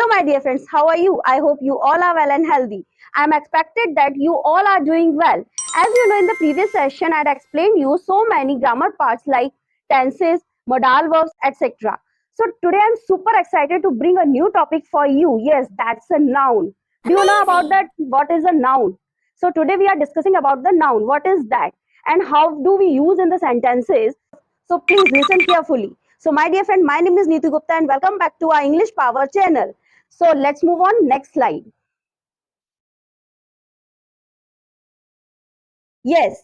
my dear friends, how are you? I hope you all are well and healthy. I am expected that you all are doing well. As you know, in the previous session, I had explained you so many grammar parts like tenses, modal verbs, etc. So today I am super excited to bring a new topic for you. Yes, that's a noun. Do you know about that? What is a noun? So today we are discussing about the noun. What is that? And how do we use in the sentences? So please listen carefully. So my dear friend, my name is Neetu Gupta and welcome back to our English Power channel. So let's move on. Next slide. Yes.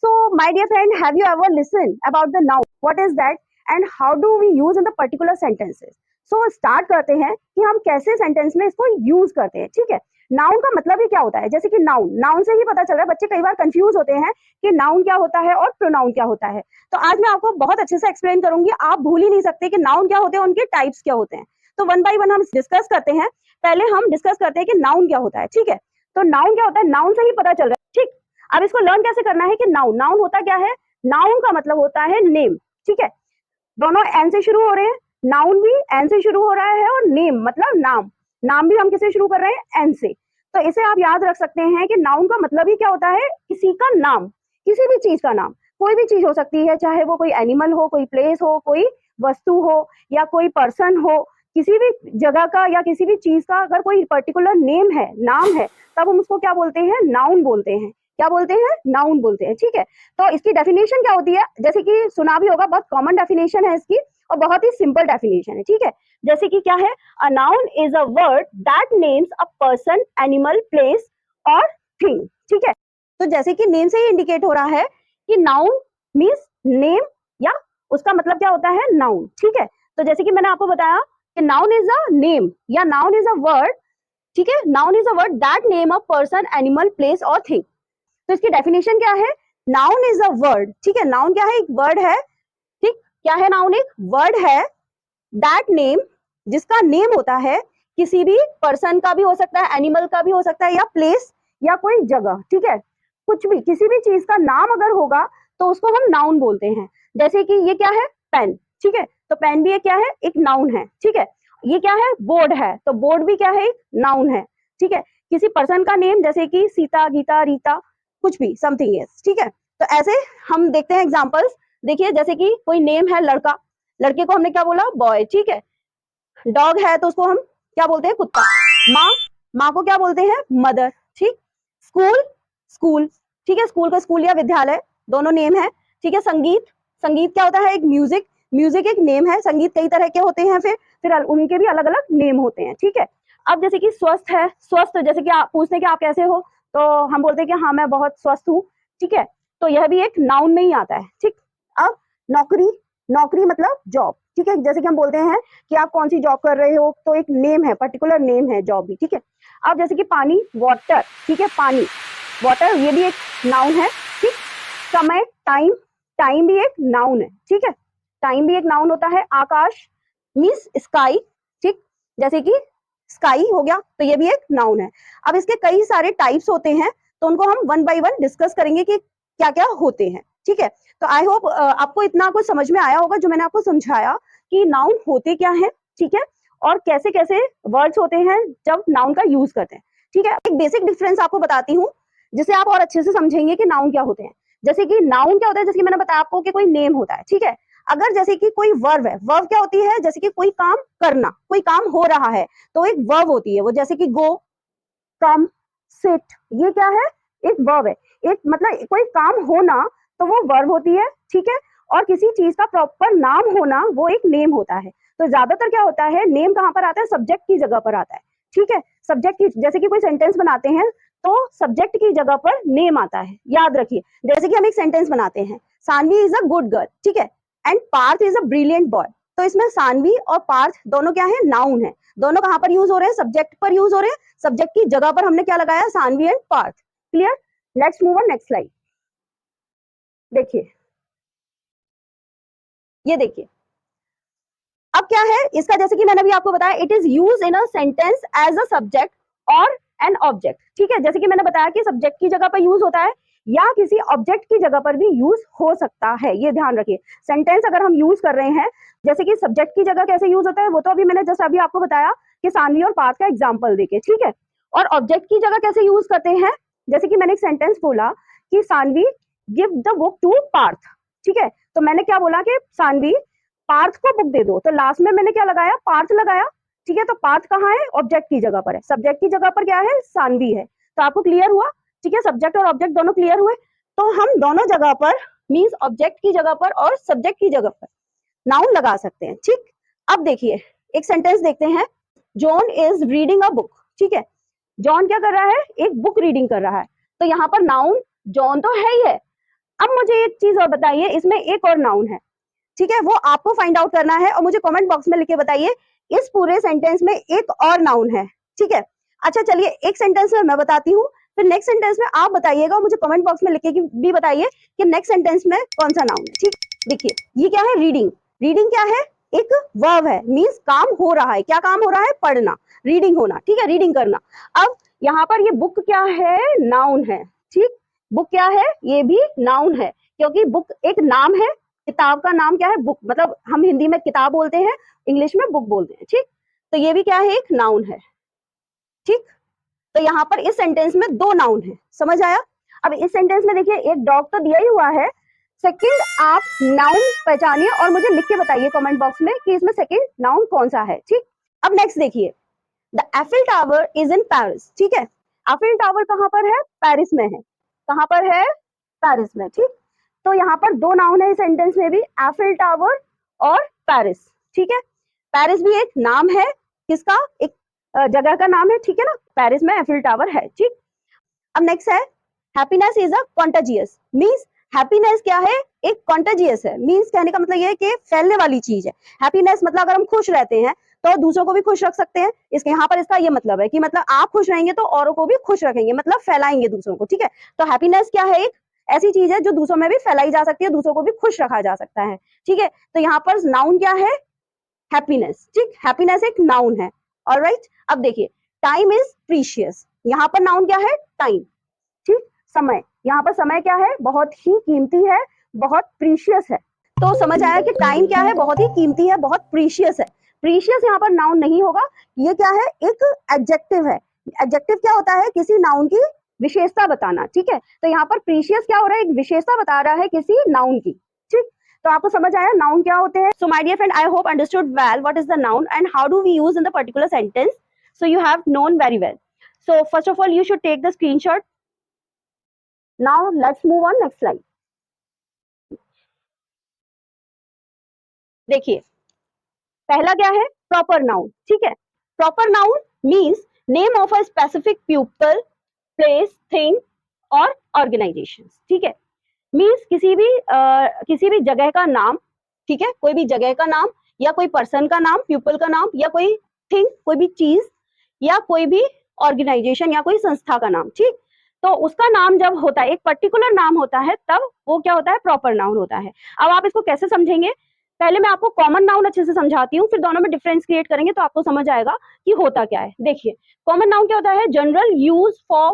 So my dear friend, have you ever listened about the noun? What is that? And how do we use in the particular sentences? So start करते हैं कि हम कैसे sentence में इसको use करते हैं. ठीक है. नाउन का मतलब ही क्या होता है? जैसे कि नाउन, नाउन से ही पता चल रहा है. बच्चे कई बार कंफ्यूज होते हैं कि नाउन क्या होता है और प्रोनाउन क्या होता है. तो आज मैं आपको बहुत अच्छे से एक्सप्लेन करूंगी. आप भूल ही नहीं सकते कि नाउन क्या होते हैं, उनके टाइप्स क्या होते हैं. तो वन बाय वन हम डिस्कस करते हैं. पहले हम डिस्कस करते हैं कि नाउन क्या होता है. ठीक है. तो नाउन क्या होता है? नाउन से ही पता चल रहा है. ठीक. अब इसको लर्न कैसे करना है कि नाउन, नाउन होता क्या है? नाउन का मतलब होता है नेम. ठीक है. दोनों एन से शुरू हो रहे हैं. नाउन भी एन से शुरू हो रहा है और नेम मतलब नाम, नाम भी हम किससे शुरू कर रहे हैं? एन से. तो इसे आप याद रख सकते हैं कि नाउन का मतलब ही क्या होता है? किसी का नाम, किसी भी चीज का नाम. कोई भी चीज हो सकती है, चाहे वो कोई एनिमल हो, कोई प्लेस हो, कोई वस्तु हो या कोई पर्सन हो. किसी भी जगह का या किसी भी चीज का अगर कोई पर्टिकुलर नेम है, नाम है, तब हम उसको क्या बोलते हैं? नाउन बोलते हैं. क्या बोलते हैं? नाउन बोलते हैं. ठीक है. तो इसकी डेफिनेशन क्या होती है? जैसे कि सुना भी होगा, बहुत कॉमन डेफिनेशन है इसकी और बहुत ही सिंपल डेफिनेशन है. ठीक है. जैसे कि क्या है? A noun is a word that names a person, animal, place और थिंग. ठीक है. तो जैसे कि नेम से ही इंडिकेट हो रहा है कि नाउन मीन्स नेम या उसका मतलब क्या होता है? नाउन. ठीक है. तो जैसे कि मैंने आपको बताया कि नाउन इज अ नेम या नाउन इज अ वर्ड. ठीक है. Noun is a word that name a person, animal, place और थिंग. तो इसकी डेफिनेशन क्या है? Noun is a word. ठीक है. नाउन क्या है? एक वर्ड है. ठीक. क्या है नाउन? एक वर्ड है दैट नेम, जिसका नेम होता है किसी भी पर्सन का भी हो सकता है, एनिमल का भी हो सकता है या प्लेस या कोई जगह. ठीक है. कुछ भी, किसी भी चीज का नाम अगर होगा तो उसको हम नाउन बोलते हैं. जैसे कि ये क्या है? पेन. ठीक है. तो पेन भी क्या है? एक नाउन है. ठीक है. ये क्या है? बोर्ड है. तो बोर्ड भी क्या है? एक नाउन है. ठीक है. किसी पर्सन का नेम जैसे कि सीता, गीता, रीता, कुछ भी, समथिंग इज. ठीक है. तो ऐसे हम देखते हैं एग्जांपल्स. देखिए, जैसे कि कोई नेम है लड़का, लड़के को हमने क्या बोला? बॉय. ठीक है. डॉग है तो उसको हम क्या बोलते हैं? कुत्ता. माँ, माँ को क्या बोलते हैं? मदर. ठीक. School, school. ठीक है. स्कूल का स्कूल या विद्यालय दोनों नेम है. ठीक है. संगीत, संगीत क्या होता है? एक म्यूजिक, म्यूजिक एक नेम है. संगीत कई तरह के होते हैं, फिर उनके भी अलग अलग नेम होते हैं. ठीक है. अब जैसे कि स्वस्थ है, स्वस्थ जैसे कि आप पूछते हैं कि आप कैसे हो, तो हम बोलते हैं कि हाँ मैं बहुत स्वस्थ हूँ. ठीक है. तो यह भी एक नाउन में ही आता है. ठीक. अब नौकरी, नौकरी मतलब जॉब. ठीक है. जैसे कि हम बोलते हैं कि आप कौन सी जॉब कर रहे हो, तो एक नेम है, पर्टिकुलर नेम है जॉब भी. ठीक है. अब जैसे कि पानी, वाटर. ठीक है. पानी, वाटर, ये भी एक नाउन है. ठीक. समय, टाइम, टाइम भी एक नाउन है. ठीक है. टाइम भी एक नाउन होता है. आकाश मीन्स स्काई. ठीक. जैसे कि स्काई हो गया, तो ये भी एक नाउन है. अब इसके कई सारे टाइप्स होते हैं, तो उनको हम वन बाय वन डिस्कस करेंगे कि क्या क्या होते हैं. ठीक है. तो आई होप आपको इतना कुछ समझ में आया होगा जो मैंने आपको समझाया कि नाउन होते क्या है. ठीक है. और कैसे कैसे वर्ड्स होते हैं जब नाउन का यूज करते हैं. ठीक है. एक बेसिक डिफरेंस आपको बताती हूँ जिससे आप और अच्छे से समझेंगे कि नाउन क्या होते हैं. जैसे कि नाउन क्या होता है? जैसे कि मैंने बताया आपको कि कोई नेम होता है. ठीक है. अगर जैसे कि कोई वर्ब है, वर्ब क्या होती है? जैसे कि कोई काम करना, कोई काम हो रहा है तो एक वर्ब होती है वो. जैसे कि गो, कम, सिट, ये क्या है? एक वर्ब है. एक मतलब कोई काम होना तो वो वर्ब होती है. ठीक है. और किसी चीज का प्रॉपर नाम होना वो एक नेम होता है. तो ज्यादातर क्या होता है? नेम कहाँ पर आता है? सब्जेक्ट की जगह पर आता है. ठीक है. सब्जेक्ट की, जैसे कि कोई सेंटेंस बनाते हैं तो सब्जेक्ट की जगह पर नेम आता है. याद रखिए. जैसे कि हम एक सेंटेंस बनाते हैं, Saanvi is a good girl. ठीक है. And Parth is a brilliant boy. तो इसमें सानवी और पार्थ दोनों क्या है? नाउन है. दोनों कहां पर यूज हो रहे हैं? सब्जेक्ट पर यूज हो रहे हैं. सब्जेक्ट की जगह पर हमने क्या लगाया? Saanvi and Parth. Clear? Let's move on next slide. देखिए, ये देखिए. अब क्या है इसका? जैसे कि मैंने अभी आपको बताया, it is use in a sentence as a subject और एन ऑब्जेक्ट. ठीक है. जैसे कि मैंने बताया कि सब्जेक्ट की जगह पर यूज होता है या किसी ऑब्जेक्ट की जगह पर भी यूज हो सकता है, ये ध्यान रखिए। सेंटेंस अगर हम यूज कर रहे हैं, जैसे कि सब्जेक्ट की जगह कैसे यूज होता है वो तो अभी मैंने जस्ट अभी आपको बताया कि सानवी और पार्थ का एग्जाम्पल देके, ठीक है। और ऑब्जेक्ट की जगह कैसे यूज करते हैं, जैसे कि मैंने एक सेंटेंस बोला कि Saanvi give the book to Parth, ठीक है। तो मैंने क्या बोला कि सानवी पार्थ को बुक दे दो, तो लास्ट में मैंने क्या लगाया, पार्थ लगाया, ठीक है। तो पार्थ कहाँ है, ऑब्जेक्ट की जगह पर है, सब्जेक्ट की जगह पर क्या है, सानवी है। तो आपको क्लियर हुआ, ठीक है, सब्जेक्ट और ऑब्जेक्ट दोनों क्लियर हुए। तो हम दोनों जगह पर मींस ऑब्जेक्ट की जगह पर और सब्जेक्ट की जगह पर नाउन लगा सकते हैं, ठीक। अब देखिए एक सेंटेंस देखते हैं, John is reading a book, ठीक है। जॉन क्या कर रहा है, एक बुक रीडिंग कर रहा है। तो यहाँ पर नाउन जॉन तो है ही है। अब मुझे एक चीज और बताइए, इसमें एक और नाउन है, ठीक है, वो आपको फाइंड आउट करना है और मुझे कमेंट बॉक्स में लिख के बताइए इस पूरे सेंटेंस में एक और नाउन है, ठीक है। अच्छा चलिए एक सेंटेंस में मैं बताती हूँ, फिर नेक्स्ट सेंटेंस में आप बताइएगा, मुझे कमेंट बॉक्स में लिख के भी बताइए कि नेक्स्ट सेंटेंस में कौन सा नाउन है, ठीक। देखिए ये क्या है, रीडिंग। रीडिंग क्या है, एक वर्ब है, मींस काम हो रहा है। क्या काम हो रहा है, पढ़ना, रीडिंग होना, ठीक है, रीडिंग करना। अब यहाँ पर ये बुक क्या है, नाउन है, ठीक। बुक क्या है, ये भी नाउन है, क्योंकि बुक एक नाम है, किताब का नाम क्या है, बुक, मतलब हम हिंदी में किताब बोलते हैं, इंग्लिश में बुक बोलते हैं, ठीक। तो ये भी क्या है, एक नाउन है, ठीक। तो यहाँ पर इस सेंटेंस में दो नाउन है, समझ आया। अब इस सेंटेंस में देखिए एक डॉग तो दिया ही हुआ है, सेकंड आप नाउन पहचानिए और मुझे लिख के बताइए कमेंट बॉक्स में कि इसमें सेकंड नाउन कौन सा है, ठीक। अब नेक्स्ट देखिए, the Eiffel tower is in Paris, ठीक है। एफिल टावर कहाँ पर है, पेरिस में है। कहाँ पर है, पेरिस में, ठीक। तो यहाँ पर दो नाउन है इस सेंटेंस में भी, एफिल टावर और पेरिस, ठीक है। पेरिस भी एक नाम है, किसका, एक जगह का नाम है, ठीक है ना। पेरिस में एफिल टावर है, ठीक। अब नेक्स्ट है, happiness is a contagious, means happiness क्या है, एक कॉन्टेजियस है, मींस कहने का मतलब ये है कि फैलने वाली चीज है। हैप्पीनेस मतलब अगर हम खुश रहते हैं तो दूसरों को भी खुश रख सकते हैं, इसके यहाँ पर इसका ये मतलब है कि मतलब आप खुश रहेंगे तो औरों को भी खुश रखेंगे, मतलब फैलाएंगे दूसरों को, ठीक है। तो हैप्पीनेस क्या है, एक ऐसी चीज है जो दूसरों में भी फैलाई जा सकती है, दूसरों को भी खुश रखा जा सकता है, ठीक है। तो यहाँ पर नाउन क्या है, हैप्पीनेस, ठीक। हैप्पीनेस एक नाउन है, ऑलराइट। अब देखिए टाइम इज प्रीशियस, यहाँ पर नाउन क्या है, टाइम, ठीक। समय, यहाँ पर समय क्या है, बहुत ही कीमती है, बहुत प्रीशियस है। तो समझ आया कि टाइम क्या है, बहुत ही कीमती है, बहुत प्रीशियस है। प्रीशियस यहाँ पर नाउन नहीं होगा, ये क्या है, एक एडजेक्टिव है। एडजेक्टिव क्या होता है, किसी नाउन की विशेषता बताना, ठीक है। तो यहाँ पर प्रीशियस क्या हो रहा है, एक विशेषता बता रहा है किसी नाउन की, ठीक। तो आपको समझ आया नाउन क्या होते हैं। So my dear friend, I hope understood well what is the noun and how do we use in the particular sentence. So you have known very well. So first of all, you should take the screenshot. Now let's move on next slide. देखिए पहला क्या है, proper noun, ठीक है। Proper noun means name of a specific people, place, thing और organisation, ठीक है। Means किसी भी जगह का नाम, ठीक है, कोई भी जगह का नाम या कोई पर्सन का नाम, पीपल का नाम, या कोई थिंग, कोई भी चीज, या कोई भी ऑर्गेनाइजेशन या कोई संस्था का नाम, ठीक। तो उसका नाम जब होता है, एक पर्टिकुलर नाम होता है, तब वो क्या होता है, प्रॉपर नाउन होता है। अब आप इसको कैसे समझेंगे, पहले मैं आपको कॉमन नाउन अच्छे से समझाती हूँ, फिर दोनों में डिफरेंस क्रिएट करेंगे तो आपको समझ आएगा कि होता क्या है। देखिए कॉमन नाउन क्या होता है, जनरल यूज फॉर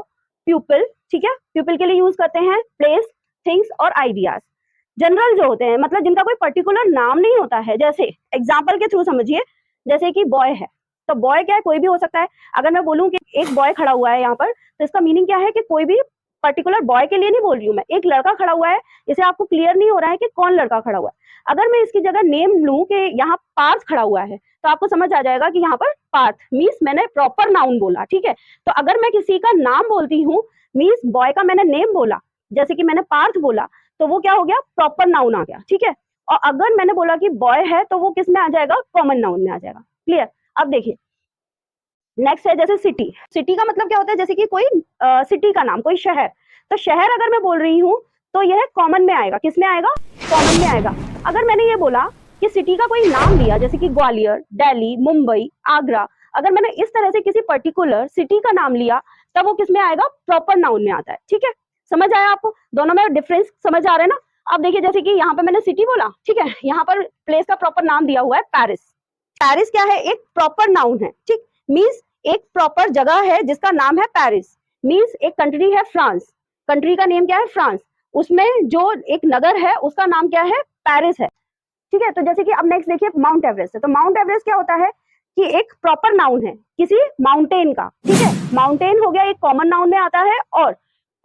पीपल, ठीक है, पीपल के लिए यूज करते हैं, प्लेस, थिंग्स और आइडियाज। जनरल जो होते हैं मतलब जिनका कोई पर्टिकुलर नाम नहीं होता है, जैसे एग्जाम्पल के थ्रू समझिए, जैसे कि बॉय है, तो बॉय क्या है, कोई भी हो सकता है। अगर मैं बोलूं कि एक बॉय खड़ा हुआ है यहाँ पर, तो इसका मीनिंग क्या है कि कोई भी पर्टिकुलर बॉय के लिए नहीं बोल रही हूँ मैं, एक लड़का खड़ा हुआ है, इसे आपको क्लियर नहीं हो रहा है कि कौन लड़का खड़ा हुआ है। अगर मैं इसकी जगह नेम लूं कि यहाँ पार्थ खड़ा हुआ है, तो आपको समझ आ जाएगा कि यहाँ पर पार्थ मीन्स मैंने प्रॉपर नाउन बोला, ठीक है। तो अगर मैं किसी का नाम बोलती हूँ, मीन्स बॉय का मैंने नेम बोला, जैसे कि मैंने पार्थ बोला, तो वो क्या हो गया, प्रॉपर नाउन आ गया, ठीक है। और अगर मैंने बोला कि बॉय है, तो वो किस में आ जाएगा, कॉमन नाउन में आ जाएगा, क्लियर। अब देखिए नेक्स्ट है जैसे सिटी। सिटी का मतलब क्या होता है, जैसे कि कोई सिटी का नाम, कोई शहर। तो शहर अगर मैं बोल रही हूँ तो यह कॉमन में आएगा, किस में आएगा, कॉमन में आएगा। अगर मैंने ये बोला कि सिटी का कोई नाम लिया, जैसे कि ग्वालियर, दिल्ली, मुंबई, आगरा, अगर मैंने इस तरह से किसी पर्टिकुलर सिटी का नाम लिया, तब वो किस में आएगा, प्रॉपर नाउन में आता है, ठीक है। समझ आया आपको, दोनों में डिफरेंस समझ आ रहे हैं ना। अब देखिए जैसे कि यहाँ पे मैंने सिटी बोला, ठीक है, यहाँ पर प्लेस का प्रॉपर नाम दिया हुआ है पेरिस। पेरिस क्या है, एक प्रॉपर नाउन है, ठीक। मीन्स एक प्रॉपर जगह है जिसका नाम है पेरिस। मीन्स एक कंट्री है फ्रांस, कंट्री का नेम क्या है, फ्रांस, उसमें जो एक नगर है उसका नाम क्या है, पेरिस है। ठीक है, तो जैसे कि अब नेक्स्ट देखिए माउंट एवरेस्ट है। तो माउंट एवरेस्ट क्या होता है कि एक प्रॉपर नाउन है किसी माउंटेन का। ठीक है, माउंटेन हो गया, एक कॉमन नाउन में आता है, और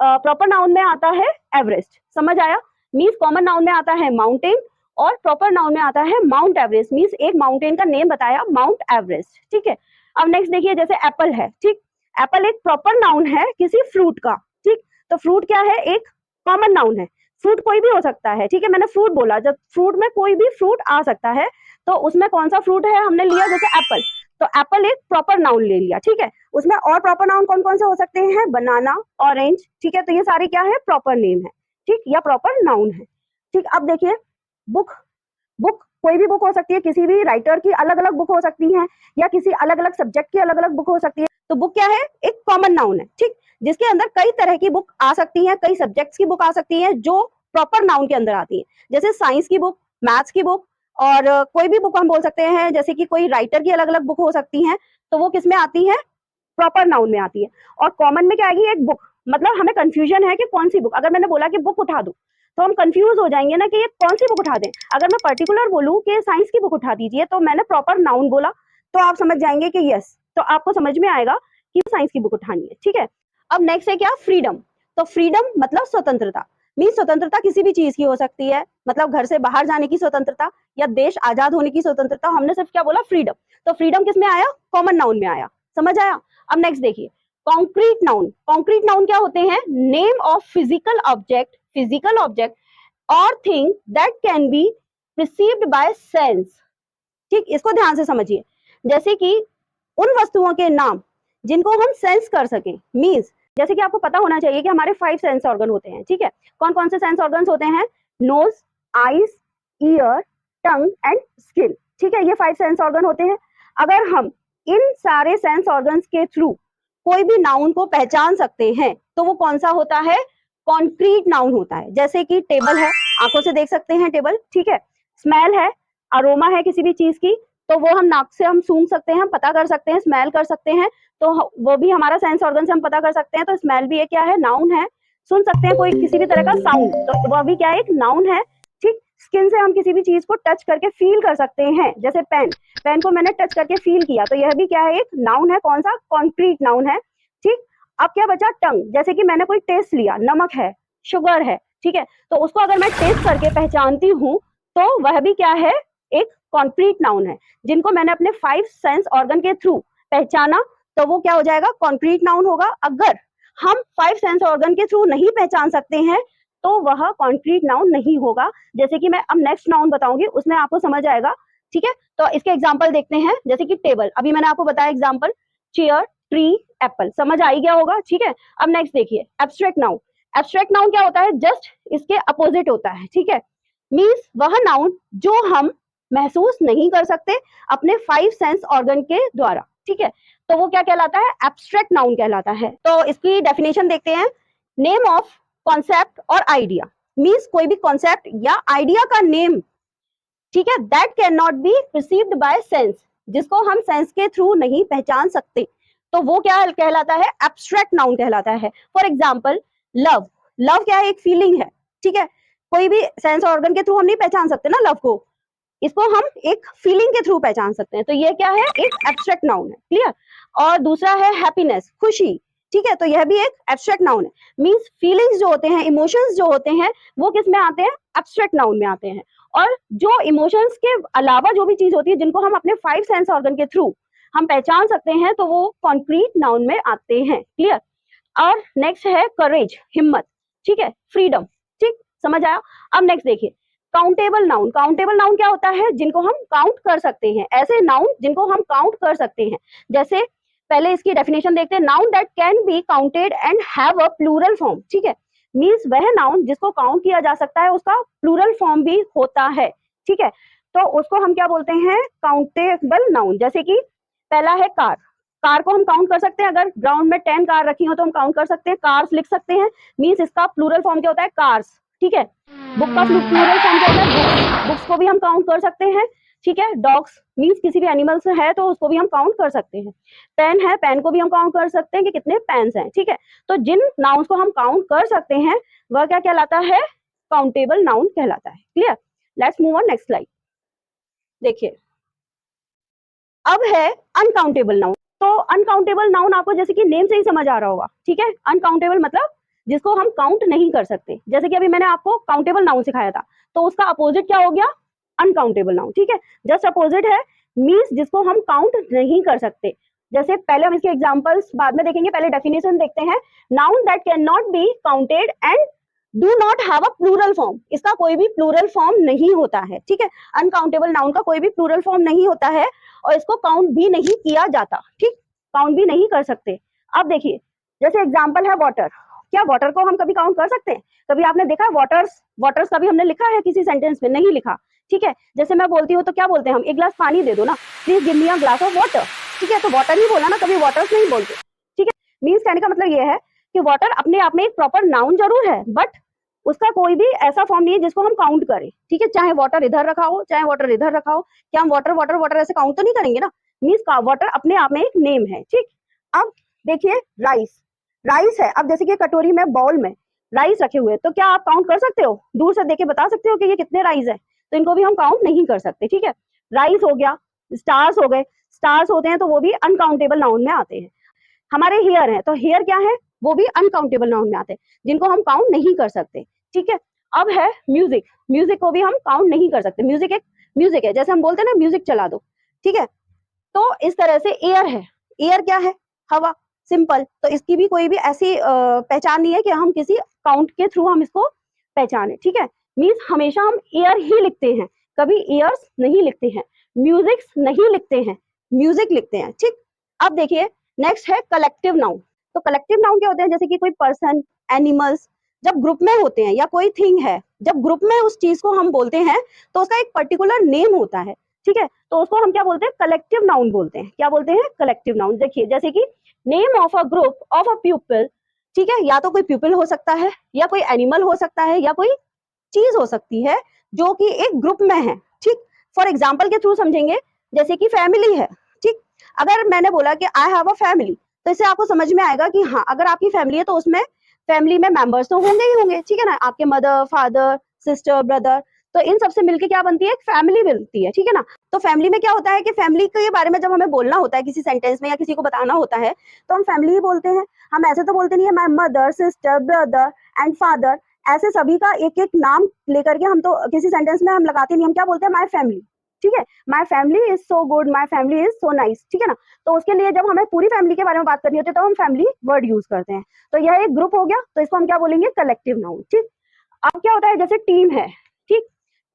प्रॉपर नाउन में आता है एवरेस्ट। समझ आया? मीन्स कॉमन नाउन में आता है माउंटेन और प्रॉपर नाउन में आता है माउंट एवरेस्ट। मीन्स एक माउंटेन का नेम बताया, माउंट एवरेस्ट। ठीक है, अब नेक्स्ट देखिए जैसे एप्पल है। ठीक, एप्पल एक प्रॉपर नाउन है किसी फ्रूट का। ठीक, तो फ्रूट क्या है, एक कॉमन नाउन है, फ्रूट कोई भी हो सकता है। ठीक है, मैंने फ्रूट बोला, जब फ्रूट में कोई भी फ्रूट आ सकता है, तो उसमें कौन सा फ्रूट है हमने लिया, जैसे एप्पल, तो एप्पल एक प्रॉपर नाउन ले लिया। ठीक है, उसमें और प्रॉपर नाउन कौन कौन से हो सकते हैं, बनाना, ऑरेंज। ठीक है, तो ये सारे क्या है, प्रॉपर नेम है। ठीक, या प्रॉपर नाउन है। ठीक, अब देखिए बुक, बुक कोई भी बुक हो सकती है, किसी भी राइटर की अलग अलग बुक हो सकती है, या किसी अलग अलग सब्जेक्ट की अलग अलग बुक हो सकती है। तो बुक क्या है, एक कॉमन नाउन है। ठीक, जिसके अंदर कई तरह की बुक आ सकती है, कई सब्जेक्ट्स की बुक आ सकती है जो प्रॉपर नाउन के अंदर आती है, जैसे साइंस की बुक, मैथ्स की बुक, और कोई भी बुक हम बोल सकते हैं, जैसे कि कोई राइटर की अलग अलग बुक हो सकती है, तो वो किस में आती है, प्रॉपर नाउन में आती है। और कॉमन में क्या आएगी, एक बुक। मतलब हमें कंफ्यूजन है कि कौन सी बुक, अगर मैंने बोला कि बुक उठा दो तो हम कंफ्यूज हो जाएंगे ना कि ये कौन सी बुक उठा दें। अगर मैं पर्टिकुलर बोलूं कि साइंस की बुक उठा दीजिए, तो मैंने प्रॉपर नाउन बोला, तो आप समझ जाएंगे कि यस, तो आपको समझ में आएगा कि साइंस की बुक उठानी है। ठीक है, अब नेक्स्ट है क्या, फ्रीडम। तो फ्रीडम मतलब स्वतंत्रता। मीन स्वतंत्रता किसी भी चीज की हो सकती है, मतलब घर से बाहर जाने की स्वतंत्रता, या देश आजाद होने की स्वतंत्रता। हमने सिर्फ क्या बोला, फ्रीडम। तो फ्रीडम किस में आया, कॉमन नाउन में आया। समझ आया? अब नेक्स्ट देखिए कॉन्क्रीट नाउन। कॉन्क्रीट नाउन क्या होते हैं, name of physical object, physical object और thing that can be received by sense. ठीक, इसको ध्यान से समझिए। जैसे कि उन वस्तुओं के नाम जिनको हम सेंस कर सकें। मींस जैसे कि आपको पता होना चाहिए कि हमारे 5 सेंस ऑर्गन होते हैं। ठीक है, कौन कौन से सेंस ऑर्गन्स होते हैं, nose, eyes, ear, tongue and skin. ठीक है, ये 5 सेंस ऑर्गन होते हैं। अगर हम इन सारे सेंस ऑर्गन्स के थ्रू कोई भी नाउन को पहचान सकते हैं, तो वो कौन सा होता है, कॉन्क्रीट नाउन होता है। जैसे कि टेबल है, आंखों से देख सकते हैं टेबल। ठीक है, स्मेल है, अरोमा है किसी भी चीज की, तो वो हम नाक से हम सूंघ सकते हैं, पता कर सकते हैं, स्मेल कर सकते हैं, तो वो भी हमारा सेंस ऑर्गन से हम पता कर सकते हैं। तो स्मेल भी एक क्या है, नाउन है। सुन सकते हैं कोई किसी भी तरह का साउंड, तो वह भी क्या है, एक नाउन है। ठीक, स्किन से हम किसी भी चीज को टच करके फील कर सकते हैं, जैसे पेन, पेन को मैंने टच करके फील किया, तो यह भी क्या है, एक नाउन है। कौन सा, कॉन्क्रीट नाउन है। ठीक, अब क्या बचा, टंग। जैसे कि मैंने कोई टेस्ट लिया, नमक है, शुगर है, ठीक है, तो उसको अगर मैं टेस्ट करके पहचानती हूँ, तो वह भी क्या है, एक कॉन्क्रीट नाउन है। जिनको मैंने अपने 5 सेंस ऑर्गन के थ्रू पहचाना, तो वो क्या हो जाएगा, कॉन्क्रीट नाउन होगा। अगर हम 5 सेंस ऑर्गन के थ्रू नहीं पहचान सकते हैं, तो वह कॉन्क्रीट नाउन नहीं होगा। जैसे कि मैं अब नेक्स्ट नाउन बताऊंगी, उसमें आपको समझ आएगा। ठीक है, तो इसके एग्जाम्पल देखते हैं। जैसे कि टेबल, अभी मैंने आपको बताया एग्जाम्पल, चेयर, ट्री, एप्पल, समझ आ ही गया होगा। ठीक है, अब नेक्स्ट देखिए एब्स्ट्रैक्ट नाउन। एब्स्ट्रैक्ट नाउन क्या होता है, जस्ट इसके अपोजिट होता है। ठीक है, मीन्स वह नाउन जो हम महसूस नहीं कर सकते अपने 5 सेंस ऑर्गन के द्वारा। ठीक है, तो वो क्या कहलाता है, एब्स्ट्रैक्ट नाउन कहलाता है। तो इसकी डेफिनेशन देखते हैं। नेम ऑफ कॉन्सेप्ट और आइडिया, मीन्स कोई भी कॉन्सेप्ट या आइडिया का नेम, ठीक है, that can not B received by sense, जिसको हम सेंस के थ्रू नहीं पहचान सकते, तो वो क्या कहलाता है, एब्स्ट्रैक्ट नाउन कहलाता है। फॉर एग्जाम्पल लव, लव क्या है, एक फीलिंग है। ठीक है, कोई भी सेंस ऑर्गन के थ्रू हम नहीं पहचान सकते ना लव को, इसको हम एक फीलिंग के थ्रू पहचान सकते हैं, तो ये क्या है, एक एब्स्ट्रैक्ट नाउन है। क्लियर? और दूसरा है हैप्पीनेस, खुशी। ठीक है, तो यह भी एक एब्स्ट्रैक्ट नाउन है। मींस फीलिंग्स जो होते हैं, इमोशंस जो होते हैं, वो किस में आते हैं, एब्स्ट्रैक्ट नाउन में आते हैं। और जो इमोशंस के अलावा जो भी चीज होती है, जिनको हम अपने 5 सेंस ऑर्गन के थ्रू हम पहचान सकते हैं, तो वो कॉन्क्रीट नाउन में आते हैं। क्लियर? और नेक्स्ट है करेज, हिम्मत। ठीक है, फ्रीडम। ठीक, समझ आया? अब नेक्स्ट देखिए काउंटेबल नाउन। काउंटेबल नाउन क्या होता है, जिनको हम काउंट कर सकते हैं, ऐसे नाउन जिनको हम काउंट कर सकते हैं। जैसे पहले इसकी डेफिनेशन देखते हैं, noun that can be counted and have a plural form. ठीक है, मींस वह नाउन जिसको काउंट किया जा सकता है, उसका प्लूरल फॉर्म भी होता है। ठीक है, तो उसको हम क्या बोलते हैं, काउंटेबल नाउन। जैसे कि पहला है कार, कार को हम काउंट कर सकते हैं, अगर ग्राउंड में 10 कार रखी हो तो हम काउंट कर सकते हैं, कार्स लिख सकते हैं, मींस इसका प्लूरल फॉर्म क्या होता है, कार्स। ठीक है, बुक का प्लूरल फॉर्म क्या होता है, बुक्स, बुक्स को भी हम काउंट कर सकते हैं। ठीक है। डॉग्स मीन्स किसी भी एनिमल्स है तो उसको भी हम काउंट कर सकते हैं। पेन है, पेन को भी हम काउंट कर सकते हैं कि कितने पेन्स हैं, ठीक है। तो जिन नाउन्स को हम काउंट कर सकते हैं वह क्या कहलाता है, काउंटेबल नाउन कहलाता है। Clear. Let's move on next slide. देखिए अब है अनकाउंटेबल नाउन। तो अनकाउंटेबल नाउन आपको जैसे कि नेम से ही समझ आ रहा होगा, ठीक है। अनकाउंटेबल मतलब जिसको हम काउंट नहीं कर सकते। जैसे कि अभी मैंने आपको काउंटेबल नाउन सिखाया था, तो उसका अपोजिट क्या हो गया, अनकाउंटेबल नाउन, ठीक है। जस्ट अपोजिट है, मीन्स जिसको हम काउंट नहीं कर सकते। जैसे पहले हम इसके एग्जांपल्स बाद में देखेंगे, पहले डेफिनेशन देखते हैं। Noun that can not be counted and do not have a plural form. इसका कोई भी प्लूरल फॉर्म नहीं होता है, ठीक है। अनकाउंटेबल नाउन का कोई भी प्लूरल फॉर्म नहीं होता है और इसको काउंट भी नहीं किया जाता, ठीक, काउंट भी नहीं कर सकते। अब देखिए जैसे एग्जांपल है वाटर। क्या वाटर को हम कभी काउंट कर सकते हैं? कभी आपने देखा है वाटर्स, वाटर्स कभी हमने लिखा है किसी सेंटेंस में? नहीं लिखा, ठीक है। जैसे मैं बोलती हूँ तो क्या बोलते हैं हम, एक गिलास पानी दे दो ना, please give me a glass of water, ठीक है। तो वाटर ही बोला ना, कभी वाटर्स नहीं बोलते, ठीक है। मीन्स कहने का मतलब ये है कि वाटर अपने आप में एक प्रॉपर नाउन जरूर है, बट उसका कोई भी ऐसा फॉर्म नहीं है जिसको हम काउंट करें, ठीक है। चाहे वाटर इधर रखा हो, चाहे वाटर इधर रखा हो, क्या हम वाटर वाटर वाटर ऐसे काउंट तो नहीं करेंगे ना। मीन्स वाटर अपने आप में एक नेम है, ठीक। अब देखिए राइस, राइस है। अब जैसे कि कटोरी में, बाउल में राइस रखे हुए, तो क्या आप काउंट कर सकते हो? दूर से देख के बता सकते हो कि ये कितने राइस है? तो इनको भी हम काउंट नहीं कर सकते, ठीक है। राइस हो गया, स्टार्स हो गए, स्टार्स होते हैं तो वो भी अनकाउंटेबल नाउन में आते हैं। हमारे हेयर है, तो हेयर क्या है, वो भी अनकाउंटेबल नाउन में आते हैं, जिनको हम काउंट नहीं कर सकते, ठीक है। अब है म्यूजिक, म्यूजिक को भी हम काउंट नहीं कर सकते। म्यूजिक एक म्यूजिक है, जैसे हम बोलते हैं ना म्यूजिक चला दो, ठीक है। तो इस तरह से एयर है, एयर क्या है, हवा, सिंपल। तो इसकी भी कोई भी ऐसी पहचान नहीं है कि हम किसी काउंट के थ्रू हम इसको पहचाने, ठीक है। मीन्स हमेशा हम एयर ही लिखते हैं, कभी एयर्स नहीं लिखते हैं, म्यूजिक नहीं लिखते हैं, म्यूजिक लिखते हैं, ठीक। अब देखिए नेक्स्ट है कलेक्टिव नाउन। तो कलेक्टिव नाउन क्या होते हैं, जैसे कि कोई पर्सन, एनिमल्स जब ग्रुप में होते हैं, या कोई थिंग है जब ग्रुप में उस चीज को हम बोलते हैं तो उसका एक पर्टिकुलर नेम होता है, ठीक है। तो उसको हम क्या बोलते हैं, कलेक्टिव नाउन बोलते हैं। क्या बोलते हैं, कलेक्टिव नाउन। देखिए जैसे कि name of a group of a people, ठीक है। या तो कोई पीपल हो सकता है, या कोई एनिमल हो सकता है, या कोई चीज हो सकती है जो कि एक ग्रुप में है, ठीक। फॉर एग्जाम्पल के थ्रू समझेंगे, जैसे कि फैमिली है, ठीक। अगर मैंने बोला कि आई हैव अ फैमिली, तो इससे आपको समझ में आएगा कि हाँ अगर आपकी फैमिली है तो उसमें फैमिली में मेंबर्स तो होंगे ही होंगे, ठीक है ना। आपके मदर, फादर, सिस्टर, ब्रदर, तो इन सबसे मिलके क्या बनती है, एक फैमिली बनती है, ठीक है ना। तो फैमिली में क्या होता है कि फैमिली के बारे में जब हमें बोलना होता है किसी सेंटेंस में या किसी को बताना होता है तो हम फैमिली ही बोलते हैं। हम ऐसे तो बोलते नहीं है my mother, sister, brother and father, ऐसे सभी का एक एक नाम लेकर के हम तो किसी सेंटेंस में हम लगाते नहीं, हम क्या बोलते हैं, माय फैमिली, ठीक है। My family is so good, my family is so nice, ठीक है ना। तो उसके लिए जब हमें पूरी फैमिली के बारे में बात करनी होती है तो हम फैमिली वर्ड यूज करते हैं। तो यह एक ग्रुप हो गया, तो इसको हम क्या बोलेंगे, कलेक्टिव नाउन, ठीक। अब क्या होता है, जैसे टीम है, ठीक।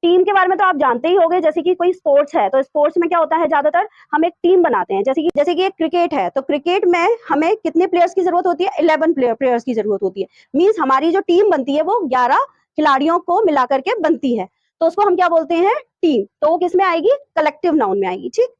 टीम के बारे में तो आप जानते ही होंगे, जैसे कि कोई स्पोर्ट्स है तो स्पोर्ट्स में क्या होता है, ज्यादातर हम एक टीम बनाते हैं। जैसे कि एक क्रिकेट है, तो क्रिकेट में हमें कितने प्लेयर्स की जरूरत होती है, 11 प्लेयर्स की जरूरत होती है। मींस हमारी जो टीम बनती है वो 11 खिलाड़ियों को मिला करके बनती है, तो उसको हम क्या बोलते हैं, टीम। तो वो किस में आएगी, कलेक्टिव नाउन में आएगी, ठीक।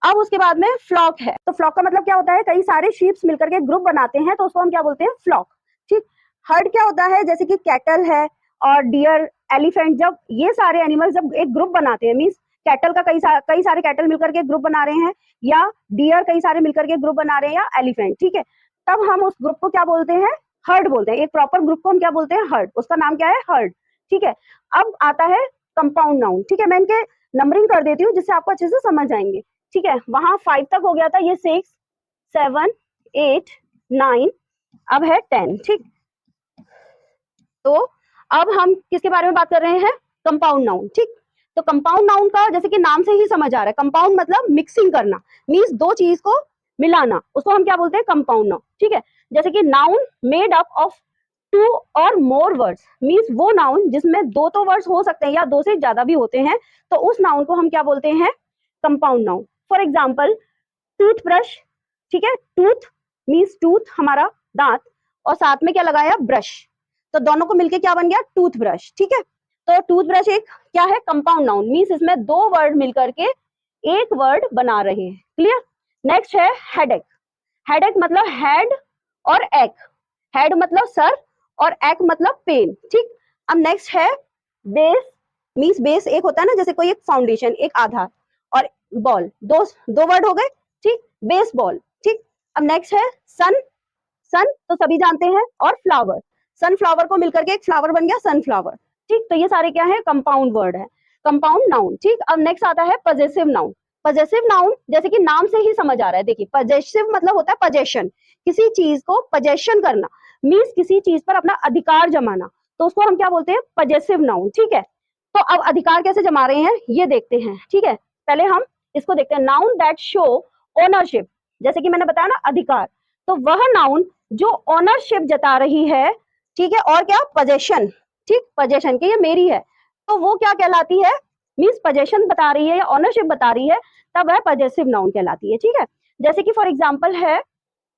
अब उसके बाद में फ्लॉक है, तो फ्लॉक का मतलब क्या होता है, कई सारे शीप्स मिलकर के ग्रुप बनाते हैं, तो उसको हम क्या बोलते हैं, फ्लॉक, ठीक। हर्ड क्या होता है, जैसे कि कैटल है और डियर, एलिफेंट, जब ये सारे एनिमल्स जब एक ग्रुप बनाते हैं, मींस कैटल का कई सारे कैटल मिलकर के ग्रुप बना रहे हैं, या डियर कई सारे मिलकर के ग्रुप बना रहे हैं, या एलिफेंट, ठीक है। तब हम उस ग्रुप को क्या बोलते हैं, हर्ड बोलते हैं। एक प्रॉपर ग्रुप को हम क्या बोलते हैं, हर्ड, उसका नाम क्या है, हर्ड, ठीक है। अब आता है कंपाउंड नाउन, ठीक है। मैं इनके नंबरिंग कर देती हूँ जिससे आपको अच्छे से समझ आएंगे, ठीक है। वहां 5 तक हो गया था, ये 6, 7, 8, 9, अब है 10, ठीक। तो अब हम किसके बारे में बात कर रहे हैं, कंपाउंड नाउन, ठीक। तो कंपाउंड नाउन का जैसे कि नाम से ही समझ आ रहा है, कंपाउंड मतलब मिक्सिंग करना, मींस दो चीज को मिलाना, उसको हम क्या बोलते हैं, कंपाउंड नाउन, ठीक है। जैसे कि नाउन मेड अप ऑफ 2 और मोर वर्ड्स, मींस वो नाउन जिसमें दो तो वर्ड्स हो सकते हैं या दो से ज्यादा भी होते हैं, तो उस नाउन को हम क्या बोलते हैं, compound noun. For example toothbrush, ठीक है। टूथ मींस टूथ हमारा दांत, और साथ में क्या लगाया, ब्रश, तो दोनों को मिलके क्या बन गया, टूथब्रश, ठीक है। तो टूथब्रश एक क्या है, कंपाउंड नाउन, मींस इसमें दो वर्ड मिलकर के एक वर्ड बना रहे हैं, क्लियर। नेक्स्ट है हेडेक। हेडेक मतलब हेड और एक, हेड मतलब सर और एक मतलब पेन, ठीक। अब नेक्स्ट है बेस, मींस बेस एक होता है ना, जैसे कोई एक फाउंडेशन, एक आधार, और बॉल, दो दो वर्ड हो गए, ठीक। बेसबॉल, ठीक। अब नेक्स्ट है सन, सन तो सभी जानते हैं, और फ्लावर, सनफ्लावर को मिलकर के एक फ्लावर बन गया सनफ्लावर, ठीक। तो ये सारे क्या है, कंपाउंड वर्ड है, कंपाउंड नाउन, ठीक। अब नेक्स्ट आता है पजेसिव नाउन। पजेसिव नाउन जैसे कि नाम से ही समझ आ रहा है, देखिए पजेसिव मतलब होता है पजेशन, किसी चीज को पजेशन करना, मीन्स किसी चीज पर अपना अधिकार जमाना, तो उसको हम क्या बोलते हैं, पजेसिव नाउन, ठीक है। तो अब अधिकार कैसे जमा रहे हैं ये देखते हैं, ठीक है। पहले हम इसको देखते हैं, नाउन दैट शो ओनरशिप, जैसे कि मैंने बताया ना अधिकार, तो वह नाउन जो ओनरशिप जता रही है, ठीक है, और क्या, पोजेशन, ठीक, पोजेशन की ये मेरी है, तो वो क्या कहलाती है, मीन्स पोजेशन बता रही है या ओनरशिप बता रही है, तब वह पजेसिव नाउन कहलाती है, ठीक है। जैसे कि फॉर एग्जाम्पल है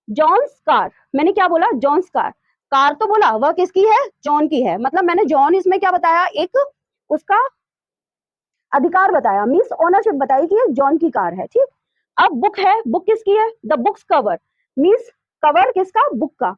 जॉन्स कार, मैंने क्या बोला, जॉन्स कार, कार तो बोला वह किसकी है, जॉन की है, मतलब मैंने जॉन इसमें क्या बताया, एक उसका अधिकार बताया, मीन्स ओनरशिप बताई कि ये जॉन की कार है, ठीक। अब बुक है, बुक किसकी है, the books cover, means cover किसका, बुक का,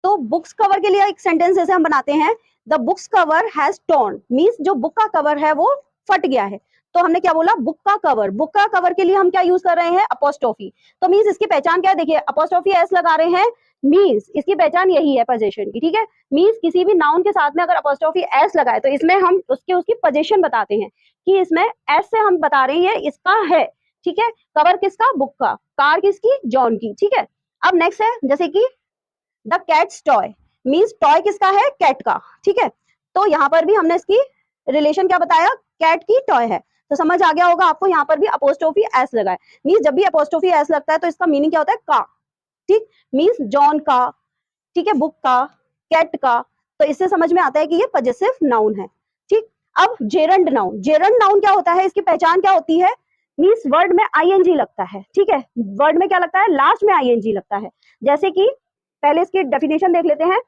तो बुक्स कवर के लिए एक सेंटेंस जैसे हम बनाते हैं, the books cover has torn, means जो बुक का कवर है वो फट गया है, तो हमने क्या बोला, बुक का कवर, बुक का कवर के लिए हम क्या यूज कर रहे हैं, अपोस्ट्रोफी, तो मीन्स इसकी पहचान क्या है, देखिए अपोस्ट्रोफी एस लगा रहे हैं, मीन्स इसकी पहचान यही है पोजीशन की, ठीक है। मीन्स किसी भी नाउन के साथ में अगर अपोस्ट्रोफी एस लगाए तो इसमें हम उसकी पोजीशन बताते हैं कि इसमें एस से हम बता रहे हैं इसका है, ठीक है। कवर किसका, बुक का, कार किसकी, जॉन की, ठीक है। अब नेक्स्ट है जैसे कि the cats toy, means toy किसका है, कैट का, ठीक है। तो यहाँ पर भी हमने इसकी रिलेशन क्या बताया, कैट की टॉय है, तो समझ आ गया होगा आपको, यहाँ पर भी अपोस्ट्रोफी एस लगा है, मीन्स जब भी अपोस्ट्रोफी एस लगता है तो इसका मीनिंग क्या होता है, का, ठीक, मीन्स जॉन का, ठीक है, बुक का, कैट का, तो इससे समझ में आता है कि ये पजेसिव नाउन है, ठीक। अब जेरंड नाउन, जेरंड नाउन क्या होता है, इसकी पहचान क्या होती है, मीन्स वर्ड में आईएनजी लगता है, ठीक है, वर्ड में क्या लगता है, लास्ट में आईएनजी लगता है, जैसे कि पहले इसकी डेफिनेशन देख लेते हैं,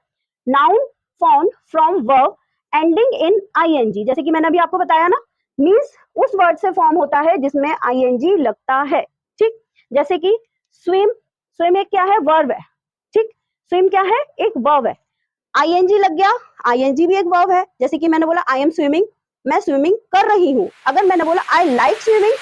noun found from verb ending in ING, जैसे कि मैंने अभी आपको बताया ना, मीन्स उस वर्ड से फॉर्म होता है जिसमें आईएनजी लगता है, ठीक। जैसे कि स्विम, स्विम एक क्या है, वर्ब है, ठीक, स्विम क्या है, एक वर्ब है, आईएनजी लग गया, आईएनजी भी एक वर्ब है, जैसे कि मैंने बोला आई एम स्विमिंग, मैं स्विमिंग कर रही हूँ, अगर मैंने बोला आई लाइक स्विमिंग,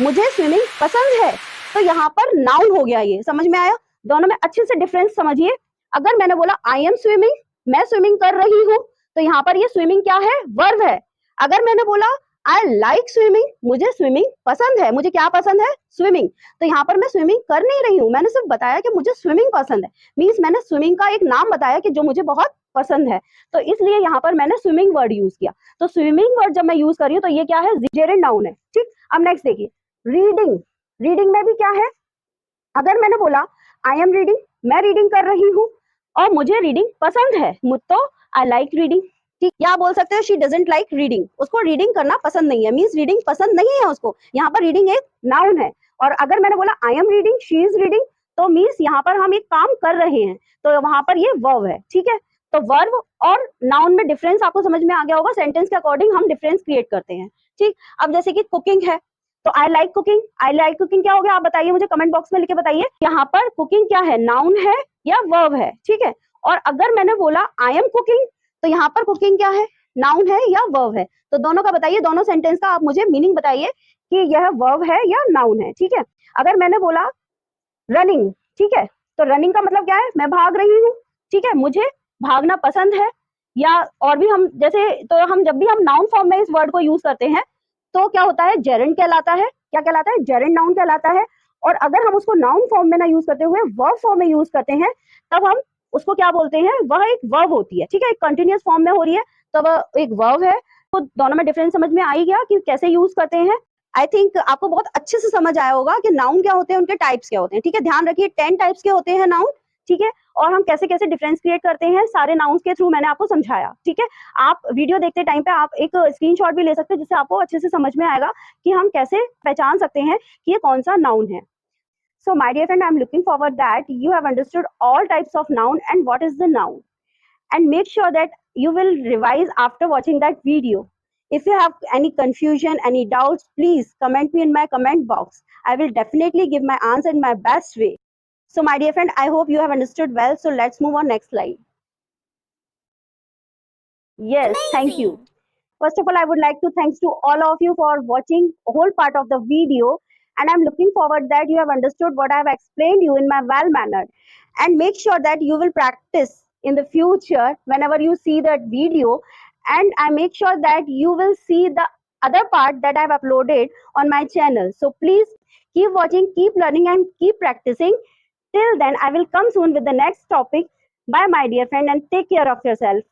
मुझे स्विमिंग पसंद है, तो यहाँ पर नाउन हो गया, ये समझ में आया, दोनों में अच्छे से डिफरेंस समझिए, अगर मैंने बोला आई एम स्विमिंग, मैं स्विमिंग कर रही हूँ, तो यहाँ पर ये स्विमिंग क्या है, वर्ब है, अगर मैंने बोला आई लाइक स्विमिंग, मुझे स्विमिंग पसंद है, मुझे क्या पसंद है, स्विमिंग, तो यहाँ पर मैं स्विमिंग कर नहीं रही हूँ, मैंने सिर्फ बताया कि मुझे स्विमिंग पसंद है, मीन्स मैंने स्विमिंग का एक नाम बताया कि जो मुझे बहुत पसंद है, तो इसलिए यहाँ पर मैंने स्विमिंग वर्ड यूज किया, तो स्विमिंग वर्ड जब मैं यूज कर रही हूँ तो ये क्या है, जेरेंट नाउन है, ठीक। अब नेक्स्ट देखिए रीडिंग, रीडिंग में भी क्या है, अगर मैंने बोला आई एम रीडिंग, मैं रीडिंग कर रही हूँ और मुझे रीडिंग पसंद है, तो आई लाइक रीडिंग, ठीक। या बोल सकते हो शी डजंट लाइक रीडिंग, उसको रीडिंग करना पसंद नहीं है, मीन्स रीडिंग पसंद नहीं है उसको, यहाँ पर रीडिंग एक नाउन है, और अगर मैंने बोला I am reading, she is reading, तो मीन्स यहाँ पर हम एक काम कर रहे हैं, तो वहां पर ये वर्ब है, ठीक है। तो वर्ब और नाउन में डिफरेंस आपको समझ में आ गया होगा, सेंटेंस के अकॉर्डिंग हम डिफरेंस क्रिएट करते हैं, ठीक। अब जैसे कि कुकिंग है, तो I like cooking, I like cooking क्या हो गया, आप बताइए मुझे कमेंट बॉक्स में लिख के बताइए, यहाँ पर कुकिंग क्या है, नाउन है या वर्ब है, ठीक है। और अगर मैंने बोला आई एम कुकिंग, तो यहाँ पर कुकिंग क्या है, नाउन है या वर्ब है, तो दोनों का बताइए, दोनों सेंटेंस का आप मुझे मीनिंग बताइए कि यह वर्ब है या नाउन है, ठीक है। अगर मैंने बोला रनिंग, ठीक है, तो रनिंग का मतलब क्या है, मैं भाग रही हूँ, ठीक है, मुझे भागना पसंद है, या और भी हम जैसे, तो हम जब भी हम नाउन फॉर्म में इस वर्ड को यूज करते हैं तो क्या होता है, जेरेंट कहलाता है, क्या कहलाता है, जेरेंट नाउन कहलाता है, और अगर हम उसको नाउन फॉर्म में ना यूज करते हुए वर्ब फॉर्म में यूज करते हैं, तब हम उसको क्या बोलते हैं, वह एक वर्ब होती है, ठीक है, एक कंटिन्यूअस फॉर्म में हो रही है, तो वह एक वर्ब है, तो दोनों में डिफरेंस समझ में आ ही गया कि कैसे यूज करते हैं। आई थिंक आपको बहुत अच्छे से समझ आया होगा कि नाउन क्या होते हैं, उनके टाइप्स क्या होते हैं, ठीक है, ध्यान रखिए 10 टाइप्स के होते हैं नाउन, ठीक है, और हम कैसे कैसे डिफरेंस क्रिएट करते हैं सारे नाउन्स के थ्रू मैंने आपको समझाया, ठीक है। आप वीडियो देखते टाइम पे आप एक स्क्रीनशॉट भी ले सकते हैं, जिससे आपको अच्छे से समझ में आएगा कि हम कैसे पहचान सकते हैं कि ये कौन सा नाउन है। So my dear friend, I am looking forward that you have understood all types of noun and what is the noun. And make sure that you will revise after watching that video. If you have any confusion, any doubts, please comment me in my comment box. I will definitely give my answer in my best way. So my dear friend, I hope you have understood well. So let's move on next slide. Yes, thank you. First of all, I would like to thanks to all of you for watching whole part of the video, and I'm looking forward that you have understood what I have explained you in my well manner, and make sure that you will practice in the future whenever you see that video, and I make sure that you will see the other part that I've uploaded on my channel. So please keep watching, keep learning, and keep practicing. Till then, I will come soon with the next topic. Bye, my dear friend, and take care of yourself.